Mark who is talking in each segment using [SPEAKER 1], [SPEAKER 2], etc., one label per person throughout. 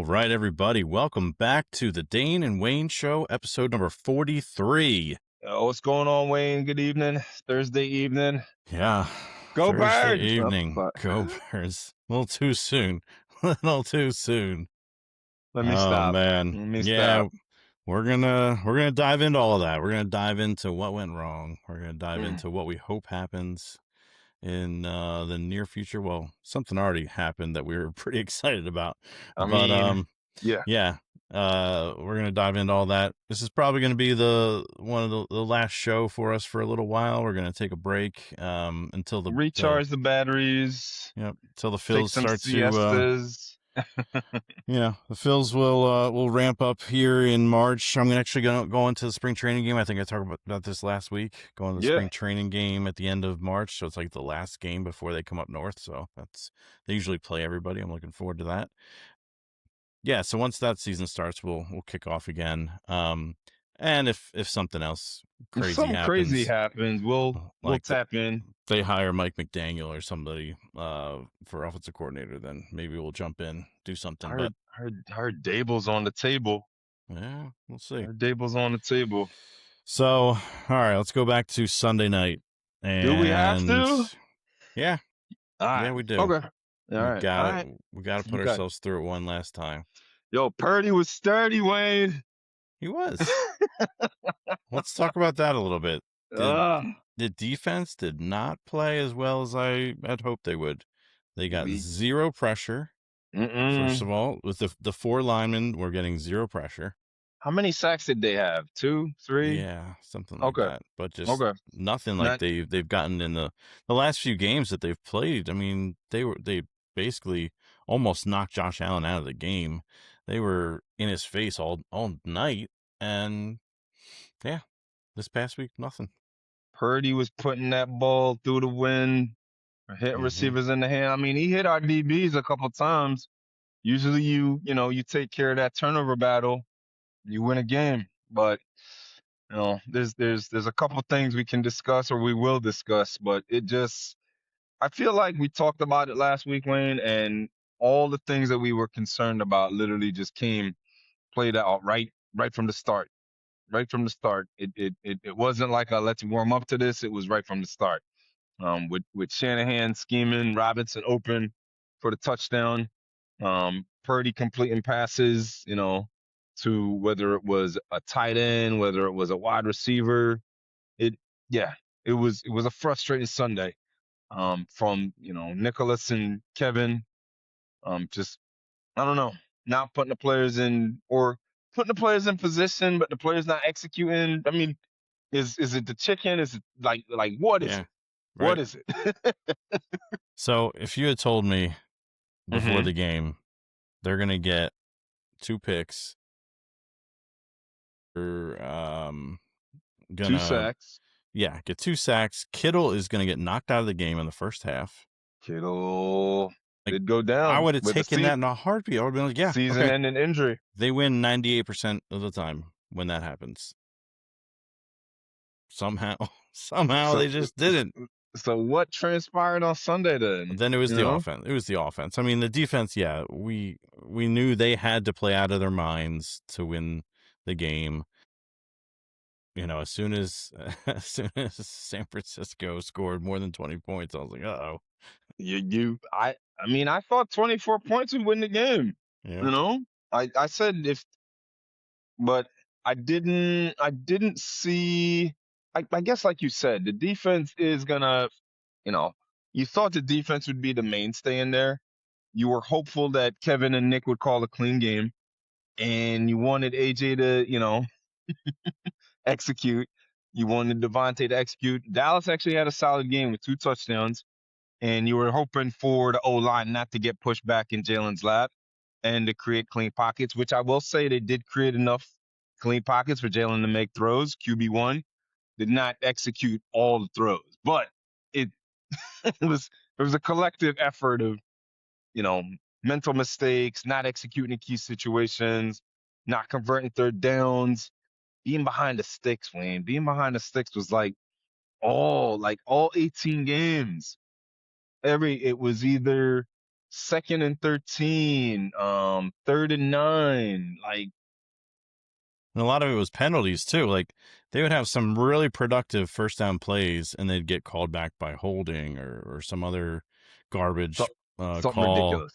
[SPEAKER 1] All right, everybody. Welcome back to the Dane and Wayne Show, episode number 43.
[SPEAKER 2] What's going on, Wayne? Good evening. Thursday evening.
[SPEAKER 1] Yeah.
[SPEAKER 2] Go
[SPEAKER 1] Thursday
[SPEAKER 2] Birds!
[SPEAKER 1] evening. Go Birds. A little too soon.
[SPEAKER 2] Let me stop.
[SPEAKER 1] Man. We're gonna dive into all of that. We're gonna dive into what went wrong. We're gonna dive into what we hope happens in the near future. Well, something already happened that we were pretty excited about.
[SPEAKER 2] Yeah.
[SPEAKER 1] We're gonna dive into all that. This is probably gonna be one of the last show for us for a little while. We're gonna take a break until the
[SPEAKER 2] recharge the batteries.
[SPEAKER 1] Yep, until the Phils start
[SPEAKER 2] siestas.
[SPEAKER 1] the Phils will ramp up here in March. I'm actually gonna go into the spring training game. I think I talked about this last week. Going to the spring training game at the end of March, so it's like the last game before they come up north. So they usually play everybody. I'm looking forward to that. Yeah, so once that season starts, we'll kick off again. And if something else
[SPEAKER 2] crazy happens, we'll tap in.
[SPEAKER 1] They hire Mike McDaniel or somebody for offensive coordinator, then maybe we'll jump in, do something.
[SPEAKER 2] But heard Dable's on the table.
[SPEAKER 1] Yeah, we'll see.
[SPEAKER 2] Dable's on the table.
[SPEAKER 1] So, all right, let's go back to Sunday night. And
[SPEAKER 2] do we have to?
[SPEAKER 1] Yeah. Yeah, we do.
[SPEAKER 2] Okay.
[SPEAKER 1] We got to put ourselves through it one last time.
[SPEAKER 2] Yo, Purdy was sturdy, Wayne.
[SPEAKER 1] He was. Let's talk about that a little bit. The defense did not play as well as I had hoped they would. They got zero pressure. First of all, with the four linemen, we're getting zero pressure.
[SPEAKER 2] How many sacks did they have? 2, 3?
[SPEAKER 1] Yeah, something like that. But just nothing like they've gotten in the last few games that they've played. I mean, they basically almost knocked Josh Allen out of the game. They were in his face all night, and yeah, this past week nothing.
[SPEAKER 2] Purdy was putting that ball through the wind, hitting receivers in the hand. I mean, he hit our DBs a couple times. Usually, you take care of that turnover battle, you win a game. But there's a couple things we can discuss, or we will discuss. But I feel like we talked about it last week, Wayne, and all the things that we were concerned about literally just played out right from the start. Right from the start. It wasn't like let's warm up to this. It was right from the start. With Shanahan scheming, Robinson open for the touchdown, Purdy completing passes, to whether it was a tight end, whether it was a wide receiver. It was a frustrating Sunday. From Nicholas and Kevin, just I don't know, not putting the players in or putting the players in position, but the players not executing. I mean, is it the chicken? Is it like what is it? Right. What is it?
[SPEAKER 1] So if you had told me before the game they're gonna get 2 picks, or
[SPEAKER 2] 2 sacks.
[SPEAKER 1] Yeah, get 2 sacks. Kittle is gonna get knocked out of the game in the first half.
[SPEAKER 2] Kittle did go down.
[SPEAKER 1] I would have taken that in a heartbeat. I would have been like, yeah,
[SPEAKER 2] season-ending injury.
[SPEAKER 1] They win 98% of the time when that happens. Somehow they just didn't.
[SPEAKER 2] So what transpired on Sunday then?
[SPEAKER 1] Then it was the offense. It was the offense. I mean, the defense, yeah, we knew they had to play out of their minds to win the game. As soon as San Francisco scored more than 20 points, I was like, uh-oh.
[SPEAKER 2] I thought 24 points would win the game.
[SPEAKER 1] Yeah.
[SPEAKER 2] I said but I didn't see. I guess, like you said, the defense is gonna, you thought the defense would be the mainstay in there. You were hopeful that Kevin and Nick would call a clean game, and you wanted AJ to, execute. You wanted Devontae to execute. Dallas actually had a solid game with 2 touchdowns, and you were hoping for the O-line not to get pushed back in Jalen's lap and to create clean pockets, which I will say they did create enough clean pockets for Jalen to make throws. QB1 did not execute all the throws, but it was a collective effort of, mental mistakes, not executing in key situations, not converting third downs, being behind the sticks, Wayne. Being behind the sticks was like all 18 games. It was either 2nd and 13, 3rd and 9. Like,
[SPEAKER 1] And a lot of it was penalties too. Like they would have some really productive first down plays, and they'd get called back by holding or some other
[SPEAKER 2] so,
[SPEAKER 1] garbage
[SPEAKER 2] something
[SPEAKER 1] call,
[SPEAKER 2] ridiculous.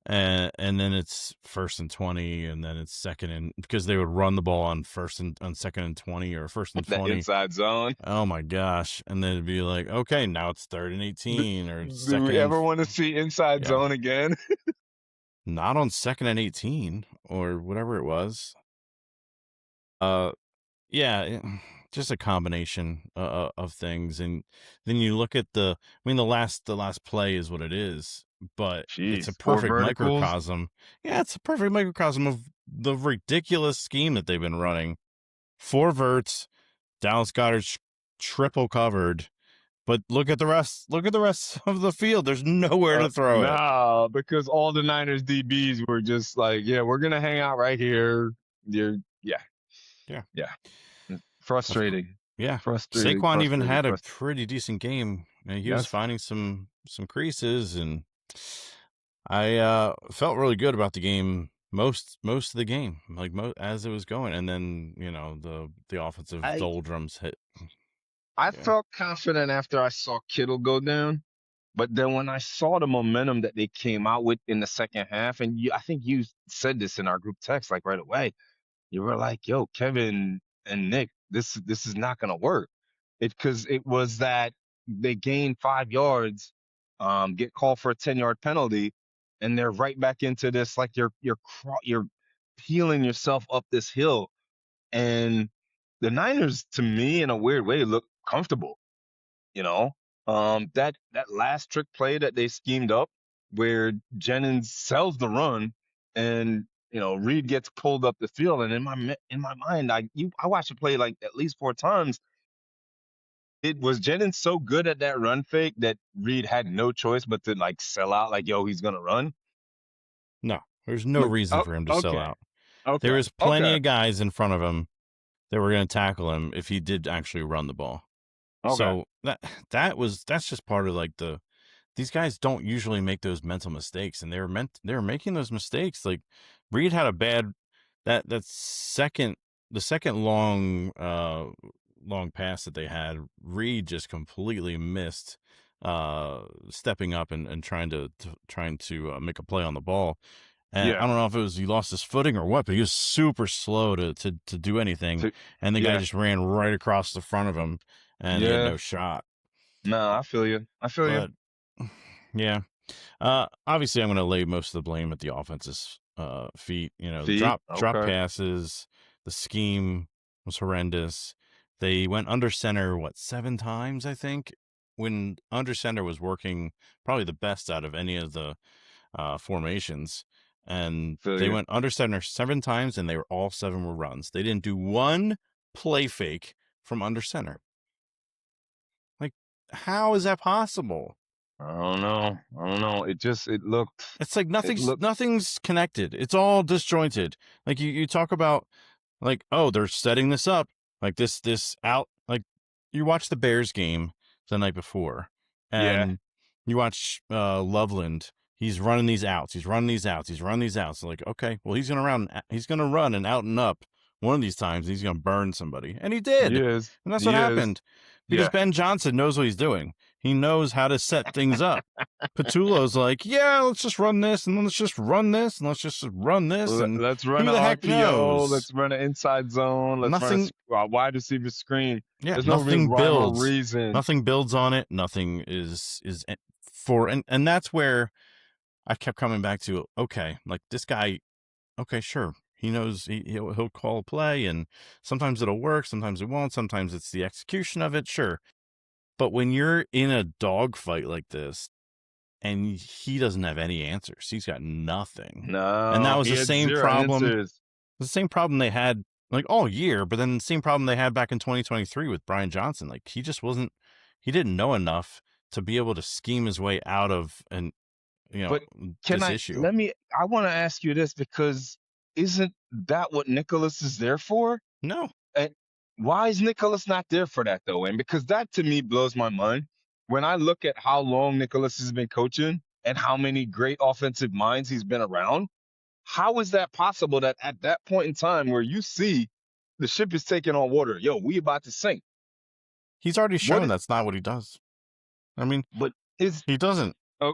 [SPEAKER 1] and then it's 1st and 20, and then it's second and because they would run the ball on 2nd and 20 or 1st and 20.
[SPEAKER 2] Inside zone.
[SPEAKER 1] Oh my gosh! And then it'd be like, okay, now it's 3rd and 18 or
[SPEAKER 2] Do we
[SPEAKER 1] second and
[SPEAKER 2] ever want to see inside
[SPEAKER 1] yeah,
[SPEAKER 2] zone again?
[SPEAKER 1] not on 2nd and 18 or whatever it was. Uh, Yeah, just a combination of things, and then you look at the last play is what it is, but it's a
[SPEAKER 2] Jeez, 4
[SPEAKER 1] perfect
[SPEAKER 2] verticals.
[SPEAKER 1] microcosm. Yeah, it's a perfect microcosm of the ridiculous scheme that they've been running. 4 verts, Dallas Goddard triple covered, but look at the rest. Look at the rest of the field. There's nowhere to throw it.
[SPEAKER 2] No, because all the Niners DBs were just like, yeah, we're gonna hang out right here. Yeah,
[SPEAKER 1] Yeah,
[SPEAKER 2] yeah.
[SPEAKER 1] of course.
[SPEAKER 2] Frustrating,
[SPEAKER 1] Yeah,
[SPEAKER 2] frustrating,
[SPEAKER 1] Saquon even
[SPEAKER 2] frustrating,
[SPEAKER 1] had a
[SPEAKER 2] frustrating.
[SPEAKER 1] pretty decent game. And he was
[SPEAKER 2] Yes,
[SPEAKER 1] finding some creases, and I felt really good about the game most of the game, like as it was going, and then the offensive
[SPEAKER 2] I
[SPEAKER 1] doldrums hit.
[SPEAKER 2] I
[SPEAKER 1] Yeah,
[SPEAKER 2] felt confident after I saw Kittle go down, but then when I saw the momentum that they came out with in the second half, and I think you said this in our group text like right away. You were like, "Yo, Kevin and Nick, this is not gonna work." Because it was that they gain 5 yards, get called for a 10-yard penalty, and they're right back into this like you're peeling yourself up this hill. And the Niners, to me, in a weird way, look comfortable. You know, that last trick play that they schemed up, where Jennings sells the run, and Reed gets pulled up the field. And in my mind, I watched the play like at least 4 times. It was Jennings so good at that run fake that Reed had no choice but to like sell out, like, yo, he's gonna run.
[SPEAKER 1] no, there's no
[SPEAKER 2] Like,
[SPEAKER 1] reason
[SPEAKER 2] oh,
[SPEAKER 1] for him to sell
[SPEAKER 2] okay,
[SPEAKER 1] out. There
[SPEAKER 2] okay,
[SPEAKER 1] was plenty
[SPEAKER 2] okay,
[SPEAKER 1] of guys in front of him that were going to tackle him if he did actually run the ball.
[SPEAKER 2] okay.
[SPEAKER 1] So that's just part of like these guys don't usually make those mental mistakes, and they were making those mistakes. Like Reed had a bad that second the second long pass that they had. Reed just completely missed stepping up and trying to make a play on the ball. And I
[SPEAKER 2] Yeah,
[SPEAKER 1] don't know if it was he lost his footing or what, but he was super slow to do anything,
[SPEAKER 2] to,
[SPEAKER 1] and the guy
[SPEAKER 2] yeah,
[SPEAKER 1] just ran right across the front of him, and he had
[SPEAKER 2] yeah.
[SPEAKER 1] no shot.
[SPEAKER 2] No, I feel you. I feel you.
[SPEAKER 1] But yeah, obviously, I'm going to lay most of the blame at the offense's feet.
[SPEAKER 2] Feet.
[SPEAKER 1] Drop
[SPEAKER 2] Okay.
[SPEAKER 1] passes. The scheme was horrendous. They went under center 7 times, I think, when under center was working probably the best out of any of the formations. And
[SPEAKER 2] Feel
[SPEAKER 1] they
[SPEAKER 2] you.
[SPEAKER 1] went under center 7 times, and all 7 were runs. They didn't do one play fake from under center. Like, how is that possible?
[SPEAKER 2] I don't know. I don't know. It looked.
[SPEAKER 1] It's like
[SPEAKER 2] It
[SPEAKER 1] nothing's
[SPEAKER 2] looked.
[SPEAKER 1] nothing's connected. It's all disjointed. Like you talk about, like, oh, they're setting this up, like this out. Like you watch the Bears game the night before,
[SPEAKER 2] Yeah.
[SPEAKER 1] and you watch Loveland. He's running these outs. He's running these outs. He's running these outs. Like, okay, well, he's gonna run and out and up one of these times. He's gonna burn somebody, and he
[SPEAKER 2] He
[SPEAKER 1] did,
[SPEAKER 2] is.
[SPEAKER 1] and that's what
[SPEAKER 2] He is.
[SPEAKER 1] happened because
[SPEAKER 2] Yeah.
[SPEAKER 1] Ben Johnson knows what he's doing. He knows how to set things up. Patulo's like, yeah, let's just run this, and then let's just run this, and let's just run this, and
[SPEAKER 2] Let's run
[SPEAKER 1] who
[SPEAKER 2] an
[SPEAKER 1] the heck
[SPEAKER 2] RPO.
[SPEAKER 1] knows?
[SPEAKER 2] Let's run an inside zone. Let's run
[SPEAKER 1] Nothing,
[SPEAKER 2] a wide receiver screen.
[SPEAKER 1] yeah,
[SPEAKER 2] There's no real
[SPEAKER 1] nothing
[SPEAKER 2] rhyme or
[SPEAKER 1] builds.
[SPEAKER 2] reason.
[SPEAKER 1] Nothing builds on it. Nothing is for, and that's where I kept coming back to. Okay, like this guy. Okay, sure. He knows he'll call a play, and sometimes it'll work, sometimes it won't, sometimes it's the execution of it. Sure, but when you're in a dogfight like this, and he doesn't have any answers. He's got nothing. And that
[SPEAKER 2] No,
[SPEAKER 1] was
[SPEAKER 2] he
[SPEAKER 1] the
[SPEAKER 2] had
[SPEAKER 1] same
[SPEAKER 2] zero
[SPEAKER 1] problem.
[SPEAKER 2] answers.
[SPEAKER 1] The same problem they had like all year, but then the same problem they had back in 2023 with Brian Johnson. Like he didn't know enough to be able to scheme his way out of
[SPEAKER 2] But
[SPEAKER 1] this issue.
[SPEAKER 2] I want to ask you this because isn't that what Nicholas is there for?
[SPEAKER 1] No.
[SPEAKER 2] And why is Nicholas not there for that though? And because that to me blows my mind. When I look at how long Nicholas has been coaching, and how many great offensive minds he's been around, how is that possible that at that point in time where you see the ship is taking on water, yo, we about to sink?
[SPEAKER 1] He's already
[SPEAKER 2] What
[SPEAKER 1] shown
[SPEAKER 2] is,
[SPEAKER 1] that's not what he does. I mean,
[SPEAKER 2] but is,
[SPEAKER 1] he doesn't.
[SPEAKER 2] oh,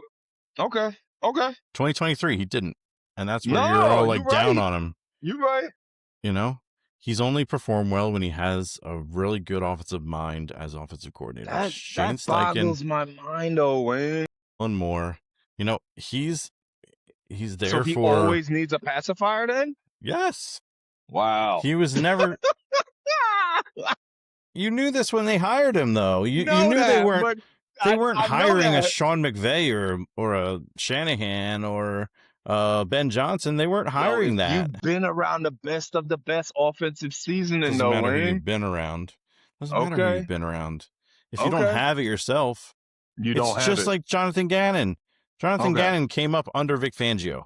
[SPEAKER 2] okay, okay.
[SPEAKER 1] 2023, he didn't. And that's where you're
[SPEAKER 2] No,
[SPEAKER 1] all
[SPEAKER 2] you're
[SPEAKER 1] like down
[SPEAKER 2] right.
[SPEAKER 1] on him.
[SPEAKER 2] You're right.
[SPEAKER 1] You know, he's only performed well when he has a really good offensive mind as offensive coordinator. Shane
[SPEAKER 2] That
[SPEAKER 1] Steichen,
[SPEAKER 2] boggles my mind, though, Wayne.
[SPEAKER 1] one more. You know, he's there
[SPEAKER 2] So he
[SPEAKER 1] for.
[SPEAKER 2] always needs a pacifier then?
[SPEAKER 1] Yes.
[SPEAKER 2] Wow.
[SPEAKER 1] He was never. You knew this when they hired him, though. You
[SPEAKER 2] know
[SPEAKER 1] knew
[SPEAKER 2] that,
[SPEAKER 1] they weren't.
[SPEAKER 2] but
[SPEAKER 1] They weren't
[SPEAKER 2] I know
[SPEAKER 1] hiring a
[SPEAKER 2] that.
[SPEAKER 1] Sean McVay or a Shanahan or Ben Johnson. They weren't
[SPEAKER 2] Yo, if
[SPEAKER 1] hiring that.
[SPEAKER 2] you've been around the best of the best offensive seasoning,
[SPEAKER 1] Doesn't
[SPEAKER 2] though,
[SPEAKER 1] matter who
[SPEAKER 2] Wayne.
[SPEAKER 1] you've been around. Doesn't matter who
[SPEAKER 2] Okay.
[SPEAKER 1] you've been around. If you don't
[SPEAKER 2] Okay.
[SPEAKER 1] have it yourself,
[SPEAKER 2] You
[SPEAKER 1] it's
[SPEAKER 2] don't have
[SPEAKER 1] just
[SPEAKER 2] it.
[SPEAKER 1] like Jonathan Gannon. Jonathan
[SPEAKER 2] Okay.
[SPEAKER 1] Gannon came up under Vic Fangio.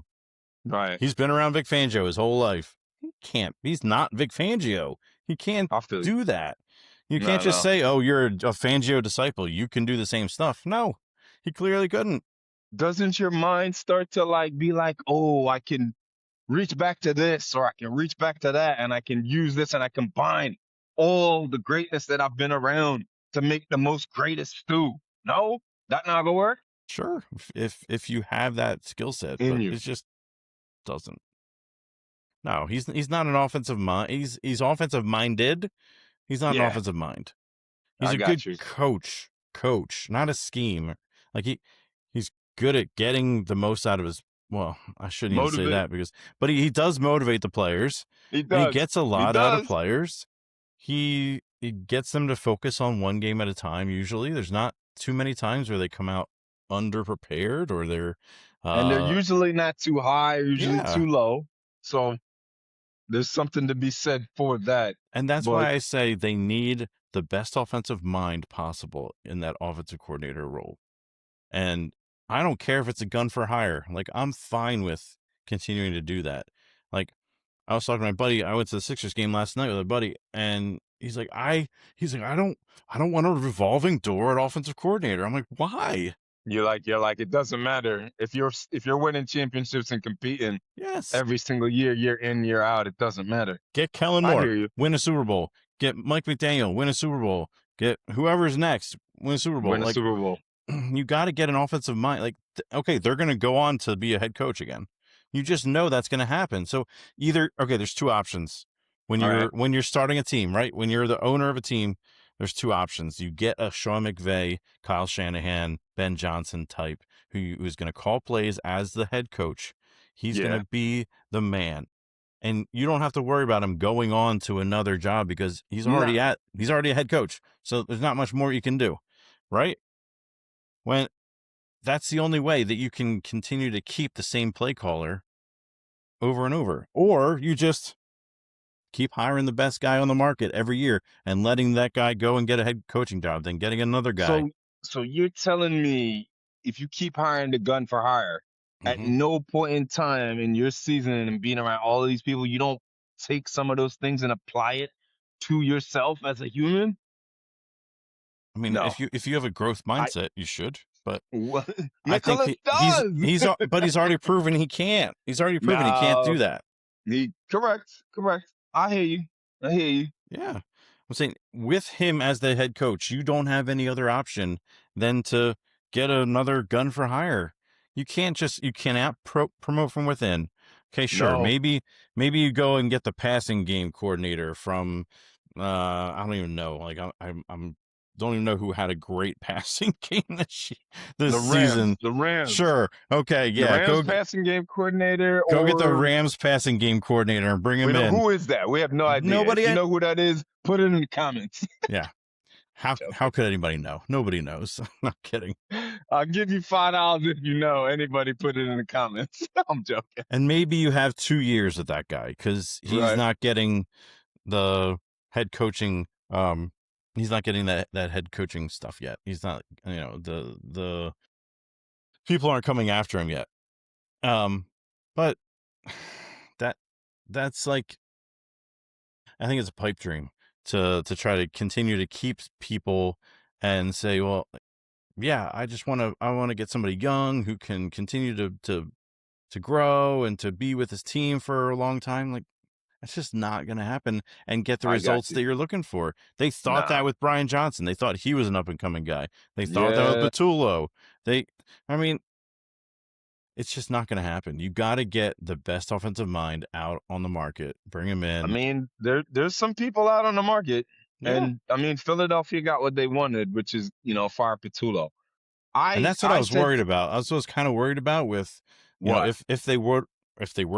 [SPEAKER 2] Right.
[SPEAKER 1] He's been around Vic Fangio his whole life. He can't. He's not Vic Fangio. He can't
[SPEAKER 2] I feel you.
[SPEAKER 1] do that. You
[SPEAKER 2] No,
[SPEAKER 1] can't just
[SPEAKER 2] no.
[SPEAKER 1] say, "Oh, you're a Fangio disciple. You can do the same stuff." No, he clearly couldn't.
[SPEAKER 2] Doesn't your mind start to like be like, oh, I can reach back to this or I can reach back to that and I can use this and I combine all the greatness that I've been around to make the most greatest stew? No, that not gonna work
[SPEAKER 1] Sure, if you have that skill set,
[SPEAKER 2] in
[SPEAKER 1] but
[SPEAKER 2] you.
[SPEAKER 1] it just doesn't. No, he's not an offensive mind. He's offensive minded. He's not an
[SPEAKER 2] Yeah,
[SPEAKER 1] offensive mind. He's
[SPEAKER 2] I
[SPEAKER 1] a good
[SPEAKER 2] got you.
[SPEAKER 1] coach, not a scheme. Like he's good at getting the most out of his. Well, I shouldn't even say
[SPEAKER 2] Motivate.
[SPEAKER 1] that but he does motivate the players.
[SPEAKER 2] He
[SPEAKER 1] And he
[SPEAKER 2] does.
[SPEAKER 1] gets a
[SPEAKER 2] He
[SPEAKER 1] lot out of
[SPEAKER 2] does.
[SPEAKER 1] players. He gets them to focus on one game at a time. Usually, there's not too many times where they come out underprepared or they're.
[SPEAKER 2] And they're usually not too high, usually
[SPEAKER 1] Yeah.
[SPEAKER 2] too low. So there's something to be said for that.
[SPEAKER 1] And that's
[SPEAKER 2] But
[SPEAKER 1] why I say they need the best offensive mind possible in that offensive coordinator role. And I don't care if it's a gun for hire. Like, I'm fine with continuing to do that. Like, I was talking to my buddy. I went to the Sixers game last night with a buddy, and he's like, I don't want a revolving door at offensive coordinator. I'm like, why?
[SPEAKER 2] you're like, it doesn't matter if you're winning championships and competing
[SPEAKER 1] Yes.
[SPEAKER 2] every single year in, year out, it doesn't matter.
[SPEAKER 1] Get Kellen
[SPEAKER 2] I
[SPEAKER 1] Moore,
[SPEAKER 2] hear you.
[SPEAKER 1] win a Super Bowl. Get Mike McDaniel, win a Super Bowl. Get whoever's next, win a Super Bowl.
[SPEAKER 2] Win a Super Bowl.
[SPEAKER 1] You got to get an offensive mind. Like, okay, they're going to go on to be a head coach again. You just know that's going to happen. So either, okay, there's two options when you're starting a team, right? When you're the owner of a team, there's two options. You get a Sean McVay, Kyle Shanahan, Ben Johnson type who's going to call plays as the head coach. He's going to be the man. And you don't have to worry about him going on to another job because he's already a head coach. So there's not much more you can do, right? When that's the only way that you can continue to keep the same play caller over and over. Or you just keep hiring the best guy on the market every year and letting that guy go and get a head coaching job, then getting another guy.
[SPEAKER 2] So you're telling me if you keep hiring the gun for hire, at no point in time in your season and being around all of these people, you don't take some of those things and apply it to yourself as a human?
[SPEAKER 1] I mean,
[SPEAKER 2] No.
[SPEAKER 1] if you have a growth mindset, you should. But
[SPEAKER 2] I think
[SPEAKER 1] but he's already proven he can't. He's already proven he can't do that.
[SPEAKER 2] Correct. I hear you.
[SPEAKER 1] Yeah. I'm saying with him as the head coach, you don't have any other option than to get another gun for hire. You cannot promote from within. Okay, sure.
[SPEAKER 2] No.
[SPEAKER 1] Maybe you go and get the passing game coordinator from I don't even know. Like I'm don't even know who had a great passing game this season.
[SPEAKER 2] The Rams.
[SPEAKER 1] Sure. Okay. Yeah.
[SPEAKER 2] The Rams passing game coordinator.
[SPEAKER 1] Go get the Rams passing game coordinator and bring him in.
[SPEAKER 2] Who is that? We have no idea.
[SPEAKER 1] Nobody.
[SPEAKER 2] If you know who that is, put it in the comments.
[SPEAKER 1] Yeah. How could anybody know? Nobody knows. I'm not kidding.
[SPEAKER 2] I'll give you $5 if you know. Anybody put it in the comments. I'm joking.
[SPEAKER 1] And maybe you have 2 years with that guy because he's not getting the head coaching. He's not getting that head coaching stuff yet. He's not, the people aren't coming after him yet. But that's like, I think it's a pipe dream to try to continue to keep people and say, well, yeah, I want to get somebody young who can continue to grow and to be with his team for a long time. Like, that's just not going to happen and get the
[SPEAKER 2] I got
[SPEAKER 1] results
[SPEAKER 2] you.
[SPEAKER 1] that you're looking for. They thought
[SPEAKER 2] Nah.
[SPEAKER 1] that with Brian Johnson. They thought he was an up and coming guy. They thought that with
[SPEAKER 2] Yeah.
[SPEAKER 1] Patullo. I mean, it's just not going to happen. You got to get the best offensive mind out on the market, bring him
[SPEAKER 2] I
[SPEAKER 1] in.
[SPEAKER 2] mean, there's some people out on the market,
[SPEAKER 1] Yeah.
[SPEAKER 2] and I mean, Philadelphia got what they wanted, which is, fire Patullo.
[SPEAKER 1] And
[SPEAKER 2] I
[SPEAKER 1] that's what I
[SPEAKER 2] I
[SPEAKER 1] was
[SPEAKER 2] said
[SPEAKER 1] worried about. I was kind of worried about with,
[SPEAKER 2] what?
[SPEAKER 1] if they were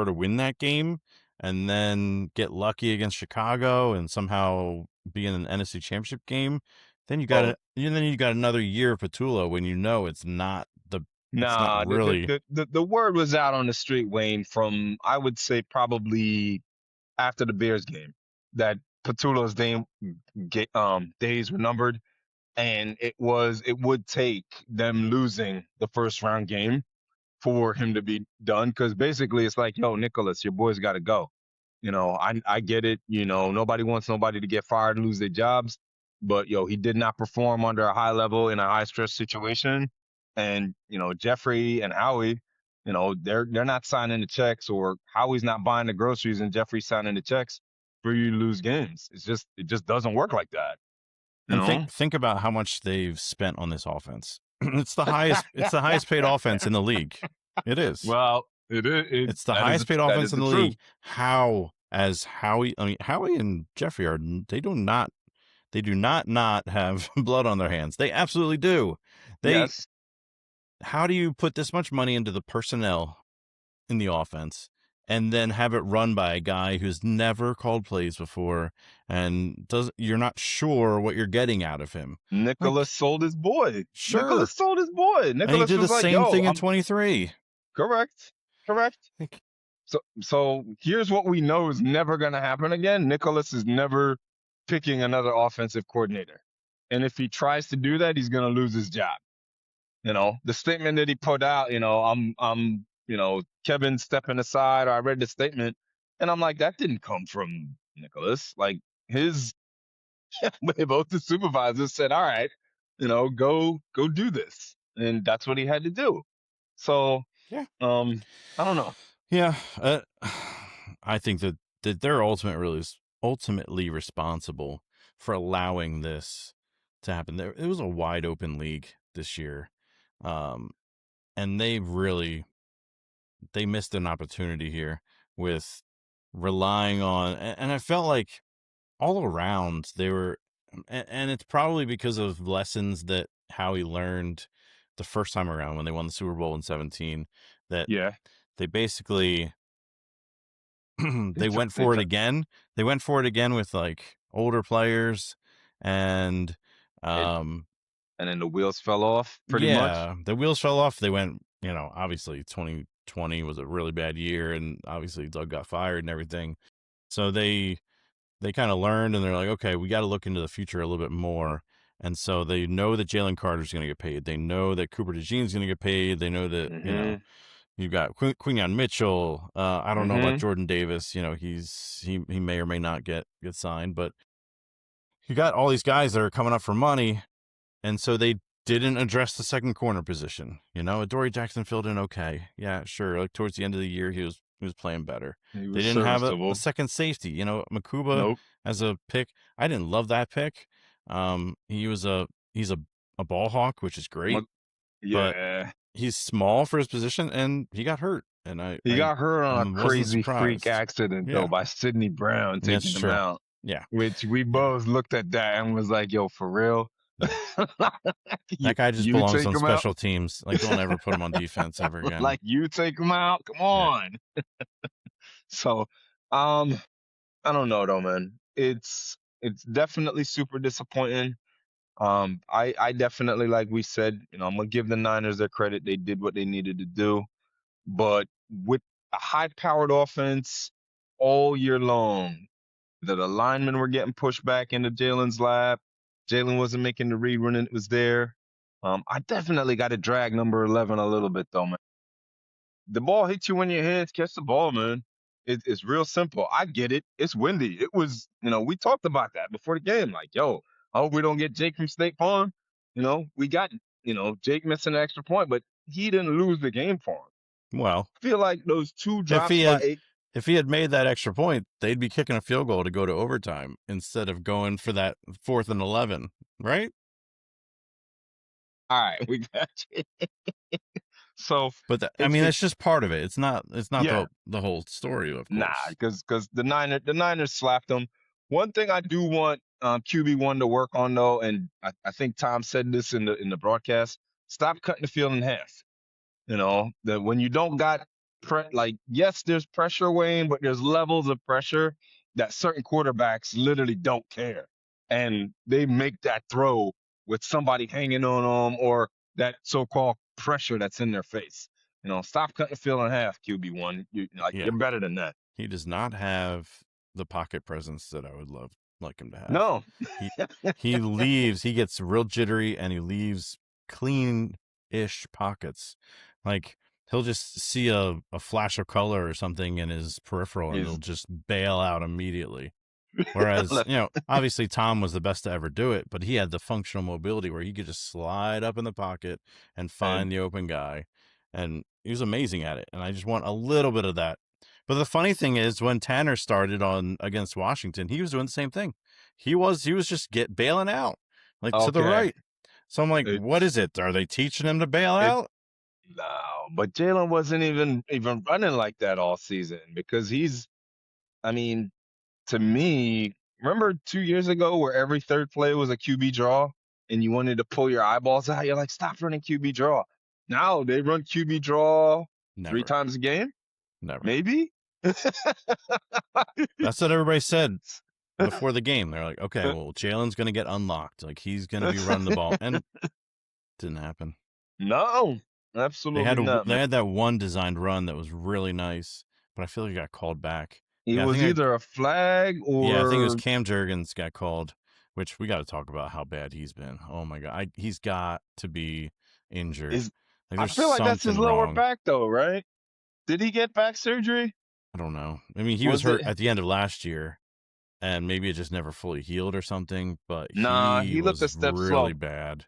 [SPEAKER 1] to win that game and then get lucky against Chicago and somehow be in an NFC Championship game, then
[SPEAKER 2] Oh,
[SPEAKER 1] you got another year of Patullo when it's not
[SPEAKER 2] nah.
[SPEAKER 1] really.
[SPEAKER 2] The word was out on the street, Wayne, from I would say probably after the Bears game that Patullo's days were numbered, and it would take them losing the first round game for him to be done. Because basically, it's like, yo, Nicholas, your boy's got to go. I get it. Nobody wants nobody to get fired and lose their jobs, but he did not perform under a high level in a high stress situation. And Jeffrey and Howie, they're not signing the checks, or Howie's not buying the groceries and Jeffrey's signing the checks for you to lose games. It just doesn't work like that. You
[SPEAKER 1] And
[SPEAKER 2] know.
[SPEAKER 1] think about how much they've spent on this offense. It's the highest paid offense in the league. It is.
[SPEAKER 2] Well, it is.
[SPEAKER 1] It's the
[SPEAKER 2] That is
[SPEAKER 1] highest paid
[SPEAKER 2] that
[SPEAKER 1] offense
[SPEAKER 2] is
[SPEAKER 1] in
[SPEAKER 2] the
[SPEAKER 1] the
[SPEAKER 2] truth.
[SPEAKER 1] league. Howie and Jeffrey they do not have blood on their hands. They absolutely do. They
[SPEAKER 2] Yes.
[SPEAKER 1] How do you put this much money into the personnel in the offense and then have it run by a guy who's never called plays before and you're not sure what you're getting out of him?
[SPEAKER 2] Nicholas
[SPEAKER 1] Like,
[SPEAKER 2] sold his boy.
[SPEAKER 1] sure.
[SPEAKER 2] Nicholas sold his boy.
[SPEAKER 1] And he
[SPEAKER 2] Nicholas
[SPEAKER 1] did the
[SPEAKER 2] was like,
[SPEAKER 1] same
[SPEAKER 2] "Yo,
[SPEAKER 1] thing in
[SPEAKER 2] I'm
[SPEAKER 1] 23.
[SPEAKER 2] correct, correct."
[SPEAKER 1] Like,
[SPEAKER 2] So here's what we know is never going to happen again. Nicholas is never picking another offensive coordinator, and if he tries to do that, he's going to lose his job. The statement that he put out. Kevin stepping aside. Or I read the statement, and I'm like, that didn't come from Nicholas. Like his both the supervisors said, all right, go do this. And that's what he had to do. So,
[SPEAKER 1] yeah.
[SPEAKER 2] I don't know.
[SPEAKER 1] Yeah, I think that they're ultimately responsible for allowing this to happen. It was a wide open league this year, um, and they missed an opportunity here with relying on. And I felt like all around they were, and it's probably because of lessons that Howie learned the first time around when they won the Super Bowl in 17, that
[SPEAKER 2] Yeah.
[SPEAKER 1] they basically
[SPEAKER 2] They
[SPEAKER 1] they
[SPEAKER 2] tr-
[SPEAKER 1] went
[SPEAKER 2] they
[SPEAKER 1] for it
[SPEAKER 2] tr-
[SPEAKER 1] again. They went for it again with like older players and
[SPEAKER 2] it,
[SPEAKER 1] um
[SPEAKER 2] and then the wheels fell off pretty much.
[SPEAKER 1] yeah, the wheels fell off. They went, obviously 2020 was a really bad year and obviously Doug got fired and everything. So they kind of learned and they're like, okay, we got to look into the future a little bit more. And so they know that Jalen Carter's going to get paid. They know that Cooper DeJean's going to get paid. They know that,
[SPEAKER 2] Mm-hmm.
[SPEAKER 1] you've got Quinyon Mitchell. I don't know about
[SPEAKER 2] Mm-hmm.
[SPEAKER 1] Jordan Davis. He may or may not get signed, but you got all these guys that are coming up for money, and so they didn't address the second corner position. Adoree Jackson filled in okay. Yeah, sure. Like towards the end of the year, he was playing better.
[SPEAKER 2] He
[SPEAKER 1] They
[SPEAKER 2] was
[SPEAKER 1] didn't have a
[SPEAKER 2] serviceable.
[SPEAKER 1] second safety. Makuba
[SPEAKER 2] Nope.
[SPEAKER 1] as a pick. I didn't love that pick. He's a ball hawk, which is great, but
[SPEAKER 2] Yeah.
[SPEAKER 1] he's small for his position, and he got hurt, and
[SPEAKER 2] He got hurt
[SPEAKER 1] I
[SPEAKER 2] on a
[SPEAKER 1] wasn't
[SPEAKER 2] crazy freak
[SPEAKER 1] surprised.
[SPEAKER 2] accident though
[SPEAKER 1] Yeah,
[SPEAKER 2] by Sidney Brown
[SPEAKER 1] that's
[SPEAKER 2] taking him
[SPEAKER 1] true.
[SPEAKER 2] out,
[SPEAKER 1] Yeah,
[SPEAKER 2] which we
[SPEAKER 1] yeah,
[SPEAKER 2] both looked at that and was like, "Yo, for real?
[SPEAKER 1] yeah.
[SPEAKER 2] you,
[SPEAKER 1] That guy just
[SPEAKER 2] you
[SPEAKER 1] belongs
[SPEAKER 2] take
[SPEAKER 1] on
[SPEAKER 2] him out?
[SPEAKER 1] special teams. Like, don't ever put him on defense ever again.
[SPEAKER 2] Like you take him out? Come
[SPEAKER 1] Yeah,
[SPEAKER 2] on." So, um, I don't know though, man. It's definitely super disappointing. I definitely, like we said, I'm gonna give the Niners their credit. They did what they needed to do, but with a high-powered offense all year long, that the linemen were getting pushed back into Jalen's lap. Jalen wasn't making the read when it was there. I definitely got to drag number 11 a little bit though, man. The ball hits you in your hands, catch the ball, man. It's real simple. I get it. It's windy. It was, we talked about that before the game. Like, yo, I hope we don't get Jake from State Farm. We got Jake missed an extra point, but he didn't lose the game for him.
[SPEAKER 1] Well,
[SPEAKER 2] I feel like those two
[SPEAKER 1] if
[SPEAKER 2] drops
[SPEAKER 1] he
[SPEAKER 2] for
[SPEAKER 1] had
[SPEAKER 2] 8.
[SPEAKER 1] if he had made that extra point, they'd be kicking a field goal to go to overtime instead of going for that 4th and 11, right?
[SPEAKER 2] All right, we got you. So,
[SPEAKER 1] but that's just part of it. It's not
[SPEAKER 2] yeah,
[SPEAKER 1] the whole story, of course.
[SPEAKER 2] because the Niners slapped them. One thing I do want QB1 to work on though, and I think Tom said this in the broadcast: stop cutting the field in half. That when you don't got yes, there's pressure, Wayne, but there's levels of pressure that certain quarterbacks literally don't care, and they make that throw with somebody hanging on them or that so-called pressure that's in their face. Stop cutting the field in half, QB1. You're better than that.
[SPEAKER 1] He does not have the pocket presence that I would like him to have.
[SPEAKER 2] No,
[SPEAKER 1] he leaves. He gets real jittery, and he leaves clean-ish pockets. Like he'll just see a flash of color or something in his peripheral, and he'll just bail out immediately. Whereas, obviously Tom was the best to ever do it, but he had the functional mobility where he could just slide up in the pocket and find the open guy. And he was amazing at it. And I just want a little bit of that. But the funny thing is, when Tanner started against Washington, he was doing the same thing. He was just bailing out to the right. So I'm like, what is it? Are they teaching him to bail out?
[SPEAKER 2] No, but Jalen wasn't even running like that all season because to me, remember 2 years ago where every third play was a QB draw and you wanted to pull your eyeballs out? You're like, stop running QB draw. Now they run QB draw 3 times a game?
[SPEAKER 1] Never.
[SPEAKER 2] Maybe?
[SPEAKER 1] That's what everybody said before the game. They're like, okay, well, Jalen's going to get unlocked. Like, he's going to be running the ball. And it didn't happen.
[SPEAKER 2] No, absolutely not.
[SPEAKER 1] They had that one designed run that was really nice, but I feel like it got called back.
[SPEAKER 2] It was either a flag or...
[SPEAKER 1] Yeah, I think it was Cam Jurgens got called, which we got to talk about how bad he's been. Oh, my God. He's got to be injured.
[SPEAKER 2] I feel like that's his lower back, though, right? Did he get back surgery?
[SPEAKER 1] I don't know. I mean, he was hurt at the end of last year, and maybe it just never fully healed or something, but
[SPEAKER 2] he looked a step
[SPEAKER 1] really bad.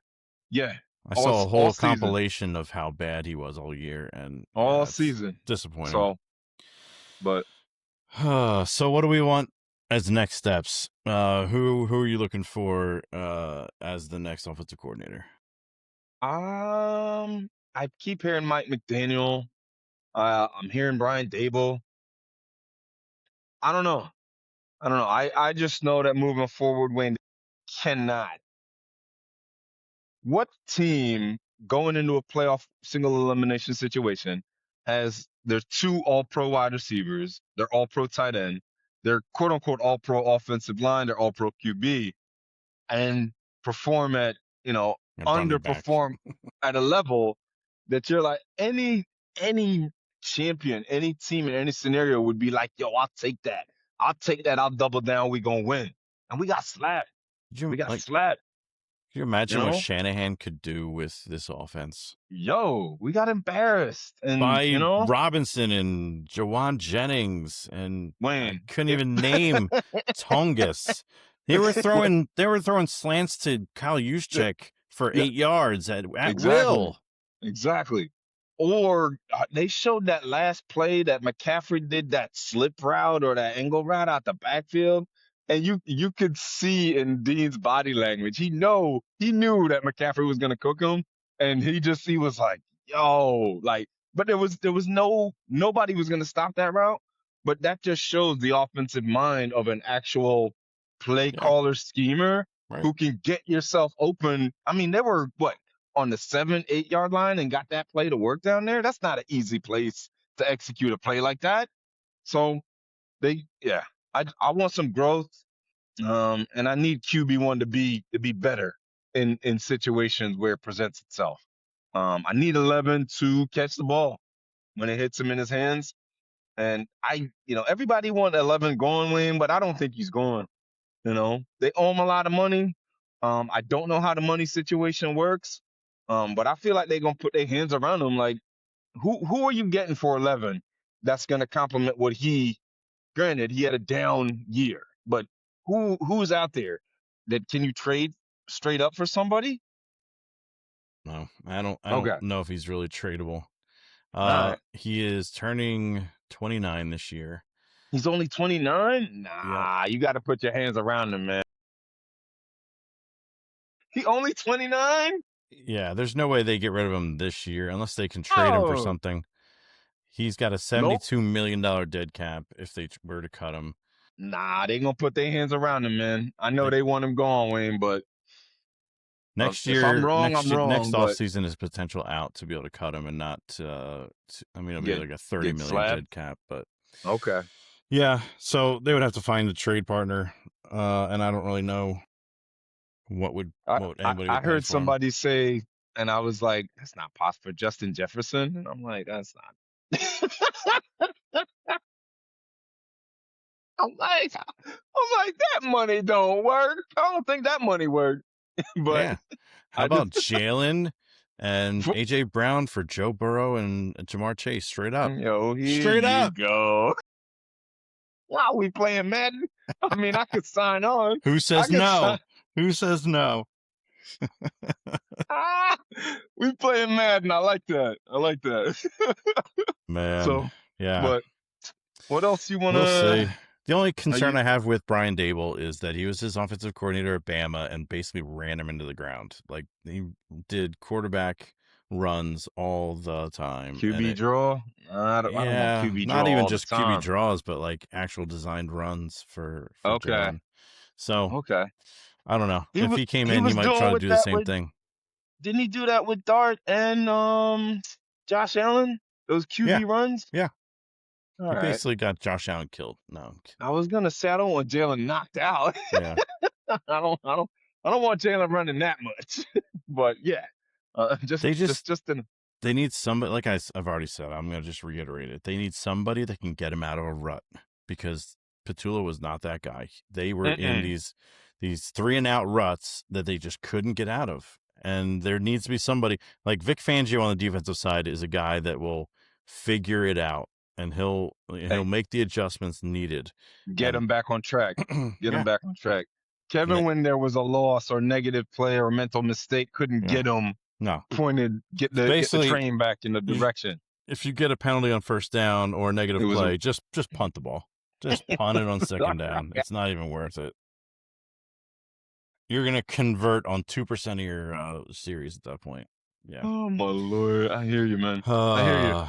[SPEAKER 2] Yeah.
[SPEAKER 1] I saw a whole compilation of how bad he was all year, and
[SPEAKER 2] all season.
[SPEAKER 1] Disappointing.
[SPEAKER 2] But
[SPEAKER 1] so what do we want as next steps? Who are you looking for as the next offensive coordinator?
[SPEAKER 2] I keep hearing Mike McDaniel. I'm hearing Brian Daboll. I don't know. I just know that moving forward, Wayne cannot. What team going into a playoff single elimination situation has their 2 all-pro wide receivers, their all-pro tight end, their quote-unquote all-pro offensive line, their all-pro QB, and perform at, underperform at a level that you're like, any champion, any team in any scenario would be like, yo, I'll take that. I'll double down. We gonna win. And we got slapped. Slapped.
[SPEAKER 1] Can you imagine what Shanahan could do with this offense?
[SPEAKER 2] Yo, we got embarrassed. And
[SPEAKER 1] by Robinson and Jawan Jennings and Wayne. I couldn't even name Tongus. They were throwing slants to Kyle Juszczyk for 8 yards at will.
[SPEAKER 2] Exactly. Or they showed that last play that McCaffrey did that slip route or that angle route out the backfield. And you could see in Dean's body language, he knew that McCaffrey was going to cook him. And he was like, yo, but there was nobody was going to stop that route. But that just shows the offensive mind of an actual play caller schemer who can get yourself open. I mean, they were on the 7-8 yard line and got that play to work down there. That's not an easy place to execute a play like that. So I want some growth. And I need QB1 to be better in situations where it presents itself. I need 11 to catch the ball when it hits him in his hands. And everybody want 11 going, Wayne, but I don't think he's going. They owe him a lot of money. I don't know how the money situation works. But I feel like they're going to put their hands around him. Like, who are you getting for 11 that's going to complement what granted, he had a down year, but who's out there that can you trade straight up for somebody?
[SPEAKER 1] No. I don't
[SPEAKER 2] Okay.
[SPEAKER 1] know if he's really tradable.
[SPEAKER 2] All right.
[SPEAKER 1] He is turning 29 this year.
[SPEAKER 2] He's only 29?
[SPEAKER 1] Yep.
[SPEAKER 2] Nah, you got to put your hands around him, man. He only 29?
[SPEAKER 1] Yeah, there's no way they get rid of him this year unless they can trade him for
[SPEAKER 2] Oh,
[SPEAKER 1] something. He's got a
[SPEAKER 2] nope.
[SPEAKER 1] $72 million dead cap if they were to cut him.
[SPEAKER 2] Nah, they gonna put their hands around him, man. I know
[SPEAKER 1] Like,
[SPEAKER 2] they want him gone, Wayne, but
[SPEAKER 1] next
[SPEAKER 2] if I'm
[SPEAKER 1] year,
[SPEAKER 2] wrong, I'm
[SPEAKER 1] next
[SPEAKER 2] wrong. But
[SPEAKER 1] offseason is potential out to be able to cut him and not. I mean, it'll be
[SPEAKER 2] get
[SPEAKER 1] like a $30 million
[SPEAKER 2] slabbed.
[SPEAKER 1] dead cap, but
[SPEAKER 2] Okay.
[SPEAKER 1] yeah. So they would have to find a trade partner, and I don't really know what anybody
[SPEAKER 2] I
[SPEAKER 1] would pay
[SPEAKER 2] heard
[SPEAKER 1] for him.
[SPEAKER 2] somebody say, and I was like, that's not possible. Justin Jefferson, and I'm like, that's not. I'm like, that money don't work. I don't think that money worked. But
[SPEAKER 1] Yeah. How
[SPEAKER 2] I
[SPEAKER 1] about
[SPEAKER 2] just,
[SPEAKER 1] Jalen and AJ Brown for Joe Burrow and Jamar Chase? Straight up.
[SPEAKER 2] yo, here
[SPEAKER 1] Straight
[SPEAKER 2] you
[SPEAKER 1] up.
[SPEAKER 2] go. Wow, we playing Madden? I mean, I could sign on.
[SPEAKER 1] Who says no? Who says no?
[SPEAKER 2] We playing Madden. I like that.
[SPEAKER 1] Man.
[SPEAKER 2] So,
[SPEAKER 1] yeah.
[SPEAKER 2] But what else you want to...
[SPEAKER 1] We'll see. The only concern I have with Brian Dable is that he was his offensive coordinator at Bama and basically ran him into the ground. Like, he did quarterback runs all the time.
[SPEAKER 2] QB draw? I don't want QB draw.
[SPEAKER 1] Not even just QB draws, but like actual designed runs for Jalen. So, I don't know. If he came in, he might try to do the same thing.
[SPEAKER 2] Didn't he do that with Dart and Josh Allen? Those QB runs?
[SPEAKER 1] Yeah.
[SPEAKER 2] All right.
[SPEAKER 1] Basically got Josh Allen killed. No,
[SPEAKER 2] I was gonna say I don't want Jalen knocked out.
[SPEAKER 1] Yeah.
[SPEAKER 2] I don't want Jalen running that much. But yeah,
[SPEAKER 1] they need somebody. Like I've already said, I'm gonna just reiterate it. They need somebody that can get him out of a rut because Petula was not that guy. They were in these 3-and-out ruts that they just couldn't get out of, and there needs to be somebody like Vic Fangio on the defensive side is a guy that will figure it out. And he'll make the adjustments needed.
[SPEAKER 2] Get him back on track. Get him back on track. Kevin, when there was a loss or negative play or mental mistake, couldn't get him get the train back in the direction.
[SPEAKER 1] If you get a penalty on first down or a negative play, just punt the ball. Just punt it on second down. It's not even worth it. You're gonna convert on 2% of your series at that point. Yeah.
[SPEAKER 2] Oh my Lord, I hear you, man. I hear you.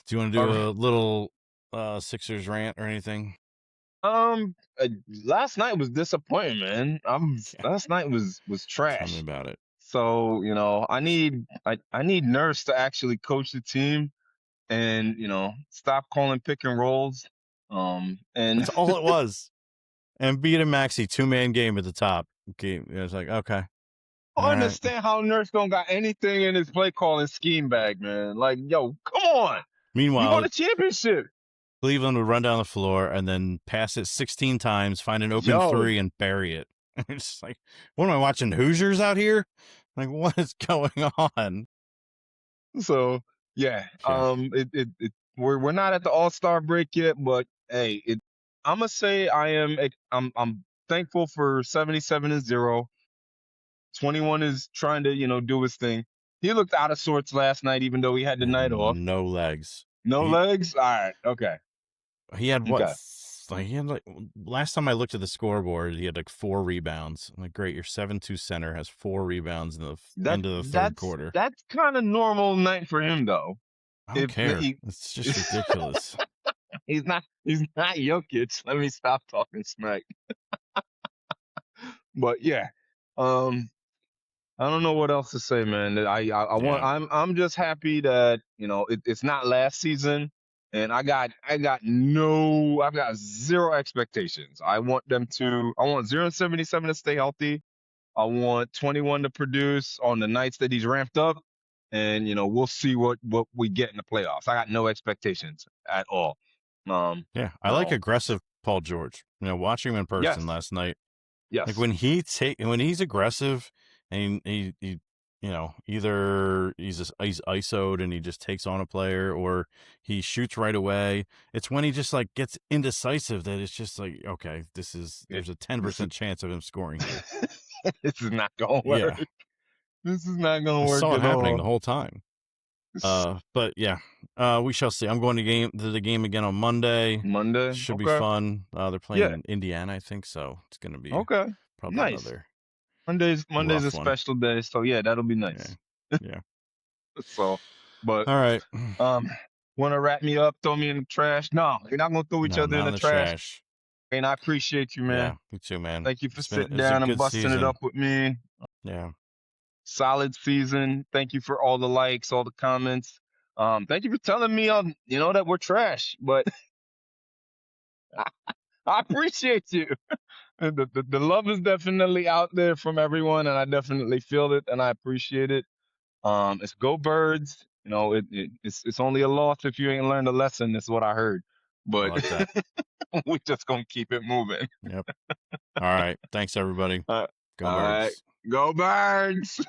[SPEAKER 1] Do you want to do a little Sixers rant or anything?
[SPEAKER 2] Last night was disappointing, man. Last night was trash.
[SPEAKER 1] Tell me about it.
[SPEAKER 2] So, I need Nurse to actually coach the team and, stop calling pick and rolls. And
[SPEAKER 1] that's all it was. And beat a Maxey 2-man game at the top. It was like, okay.
[SPEAKER 2] I understand how Nurse don't got anything in his play calling scheme bag, man. Like, yo, come on.
[SPEAKER 1] Meanwhile,
[SPEAKER 2] you won a championship.
[SPEAKER 1] Cleveland would run down the floor and then pass it 16 times, find an open three, and bury it. It's like, what am I watching? Hoosiers out here? Like, what is going on?
[SPEAKER 2] So, yeah. We're not at the All-Star break yet, but hey, I'm gonna say I'm thankful for 77-0. 21 is trying to do his thing. He looked out of sorts last night, even though he had the night off.
[SPEAKER 1] No legs.
[SPEAKER 2] No legs? All right. Okay.
[SPEAKER 1] He had what? He had last time I looked at the scoreboard, he had 4 rebounds. I'm like, great, your 7'2" center has 4 rebounds in the end of the third quarter.
[SPEAKER 2] That's kind of normal night for him, though.
[SPEAKER 1] I don't care. It's just ridiculous.
[SPEAKER 2] He's not Jokic. Let me stop talking smack. But yeah. I don't know what else to say, man. I'm just happy that, it's not last season, and I've got 0 expectations. I want 0-77 to stay healthy. I want 21 to produce on the nights that he's ramped up, and we'll see what we get in the playoffs. I got no expectations at all.
[SPEAKER 1] I like aggressive Paul George. Watching him in person last night.
[SPEAKER 2] Yes.
[SPEAKER 1] Like when he's aggressive and he either he's ISO'd and he just takes on a player or he shoots right away. It's when he just gets indecisive that it's just like, okay, there's a 10% chance of him scoring here.
[SPEAKER 2] This is not going to work. This is not gonna
[SPEAKER 1] I
[SPEAKER 2] work
[SPEAKER 1] saw it
[SPEAKER 2] at
[SPEAKER 1] happening
[SPEAKER 2] all.
[SPEAKER 1] the whole time. But yeah, we shall see. I'm going to the game again on Monday.
[SPEAKER 2] Monday.
[SPEAKER 1] Should be
[SPEAKER 2] Okay.
[SPEAKER 1] fun. They're playing
[SPEAKER 2] Yeah.
[SPEAKER 1] in Indiana, I think, so it's going to be
[SPEAKER 2] Okay.
[SPEAKER 1] probably
[SPEAKER 2] Nice.
[SPEAKER 1] another
[SPEAKER 2] Monday's a
[SPEAKER 1] rough one.
[SPEAKER 2] special day, so yeah, that'll be nice.
[SPEAKER 1] Yeah.
[SPEAKER 2] So, but
[SPEAKER 1] All right.
[SPEAKER 2] Want to wrap me up? Throw me in the trash? No, you're not gonna throw each
[SPEAKER 1] No,
[SPEAKER 2] other in
[SPEAKER 1] not
[SPEAKER 2] the
[SPEAKER 1] in the
[SPEAKER 2] trash. And I appreciate you, man.
[SPEAKER 1] Yeah, me too, man.
[SPEAKER 2] Thank you for
[SPEAKER 1] It's
[SPEAKER 2] sitting
[SPEAKER 1] a
[SPEAKER 2] down and
[SPEAKER 1] good
[SPEAKER 2] busting
[SPEAKER 1] season.
[SPEAKER 2] it up with me.
[SPEAKER 1] Yeah.
[SPEAKER 2] Solid season. Thank you for all the likes, all the comments. Thank you for telling me, that we're trash, but I appreciate you. The love is definitely out there from everyone, and I definitely feel it, and I appreciate it. It's go Birds. It's only a loss if you ain't learned a lesson. That's what I heard. But
[SPEAKER 1] I like that.
[SPEAKER 2] we're just gonna keep it moving.
[SPEAKER 1] Yep. All right. Thanks, everybody. Go Birds.
[SPEAKER 2] Right. Go Birds.